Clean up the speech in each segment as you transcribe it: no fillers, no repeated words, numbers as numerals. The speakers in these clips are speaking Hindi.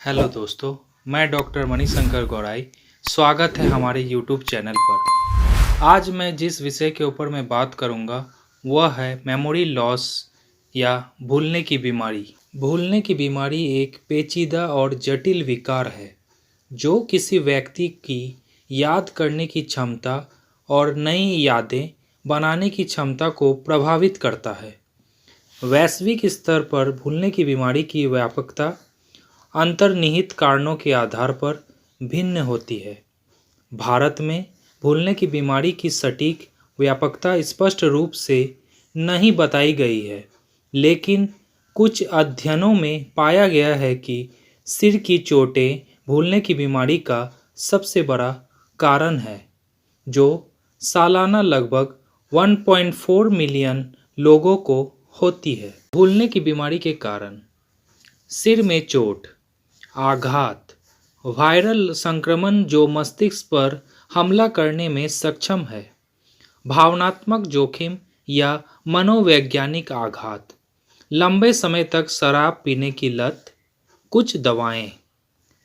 हेलो दोस्तों, मैं डॉक्टर मणिशंकर गौड़ाई। स्वागत है हमारे यूट्यूब चैनल पर। आज मैं जिस विषय के ऊपर मैं बात करूंगा वह है मेमोरी लॉस या भूलने की बीमारी। भूलने की बीमारी एक पेचीदा और जटिल विकार है जो किसी व्यक्ति की याद करने की क्षमता और नई यादें बनाने की क्षमता को प्रभावित करता है। वैश्विक स्तर पर भूलने की बीमारी की व्यापकता अंतर्निहित कारणों के आधार पर भिन्न होती है। भारत में भूलने की बीमारी की सटीक व्यापकता स्पष्ट रूप से नहीं बताई गई है, लेकिन कुछ अध्ययनों में पाया गया है कि सिर की चोटें भूलने की बीमारी का सबसे बड़ा कारण है, जो सालाना लगभग 1.4 मिलियन लोगों को होती है। भूलने की बीमारी के कारण: सिर में चोट, आघात, वायरल संक्रमण जो मस्तिष्क पर हमला करने में सक्षम है, भावनात्मक जोखिम या मनोवैज्ञानिक आघात, लंबे समय तक शराब पीने की लत, कुछ दवाएं।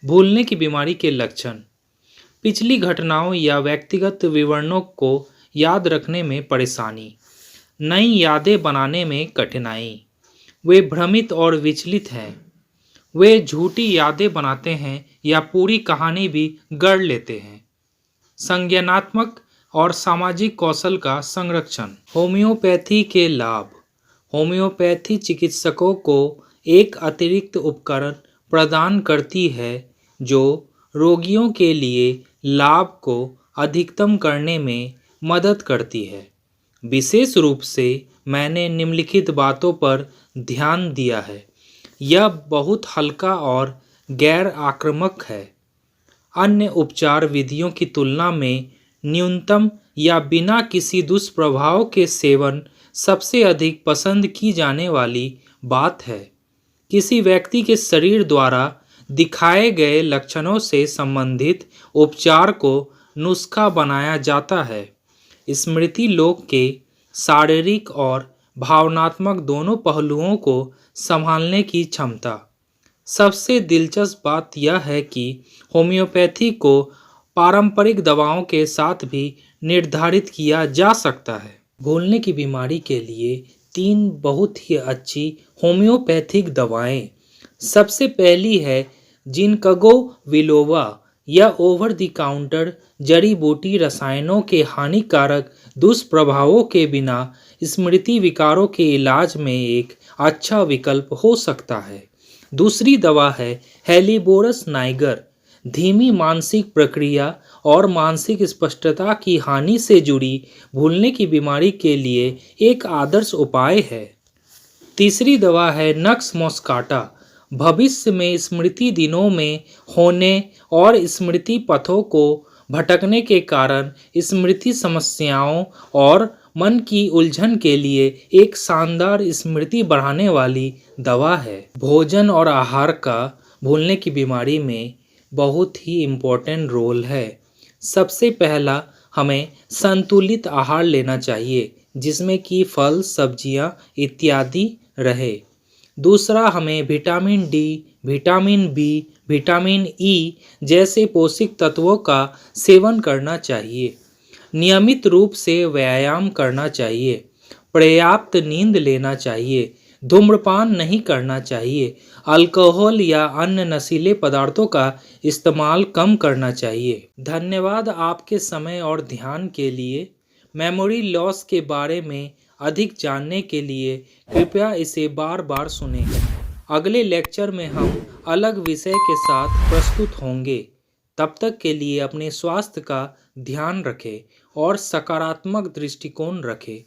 भूलने की बीमारी के लक्षण: पिछली घटनाओं या व्यक्तिगत विवरणों को याद रखने में परेशानी, नई यादें बनाने में कठिनाई, वे भ्रमित और विचलित हैं, वे झूठी यादें बनाते हैं या पूरी कहानी भी गढ़ लेते हैं। संज्ञानात्मक और सामाजिक कौशल का संरक्षण। होम्योपैथी के लाभ: होम्योपैथी चिकित्सकों को एक अतिरिक्त उपकरण प्रदान करती है जो रोगियों के लिए लाभ को अधिकतम करने में मदद करती है। विशेष रूप से मैंने निम्नलिखित बातों पर ध्यान दिया है। यह बहुत हल्का और गैर आक्रामक है। अन्य उपचार विधियों की तुलना में न्यूनतम या बिना किसी दुष्प्रभाव के सेवन सबसे अधिक पसंद की जाने वाली बात है। किसी व्यक्ति के शरीर द्वारा दिखाए गए लक्षणों से संबंधित उपचार को नुस्खा बनाया जाता है। स्मृति लोग के शारीरिक और भावनात्मक दोनों पहलुओं को संभालने की क्षमता। सबसे दिलचस्प बात यह है कि होम्योपैथी को पारंपरिक दवाओं के साथ भी निर्धारित किया जा सकता है। भूलने की बीमारी के लिए 3 बहुत ही अच्छी होम्योपैथिक दवाएं। सबसे पहली है जिनकगो बिलोवा। यह ओवर द काउंटर जड़ी बूटी रसायनों के हानिकारक दुष्प्रभावों के बिना स्मृति विकारों के इलाज में एक अच्छा विकल्प हो सकता है। दूसरी दवा है हेलिबोरस नाइगर। धीमी मानसिक प्रक्रिया और मानसिक स्पष्टता की हानि से जुड़ी भूलने की बीमारी के लिए एक आदर्श उपाय है। तीसरी दवा है नक्स मोस्काटा। भविष्य में स्मृति दिनों में होने और स्मृति पथों को भटकने के कारण स्मृति समस्याओं और मन की उलझन के लिए एक शानदार स्मृति बढ़ाने वाली दवा है। भोजन और आहार का भूलने की बीमारी में बहुत ही इम्पोर्टेंट रोल है। सबसे पहला, हमें संतुलित आहार लेना चाहिए जिसमें कि फल, सब्जियां इत्यादि रहे। दूसरा, हमें vitamin D, vitamin B, vitamin E जैसे पोषक तत्वों का सेवन करना चाहिए। नियमित रूप से व्यायाम करना चाहिए। पर्याप्त नींद लेना चाहिए। धूम्रपान नहीं करना चाहिए। अल्कोहल या अन्य नशीले पदार्थों का इस्तेमाल कम करना चाहिए। धन्यवाद आपके समय और ध्यान के लिए। मेमोरी लॉस के बारे में अधिक जानने के लिए कृपया इसे बार बार सुनें। अगले लेक्चर में हम अलग विषय के साथ प्रस्तुत होंगे। तब तक के लिए अपने स्वास्थ्य का ध्यान रखें और सकारात्मक दृष्टिकोण रखें।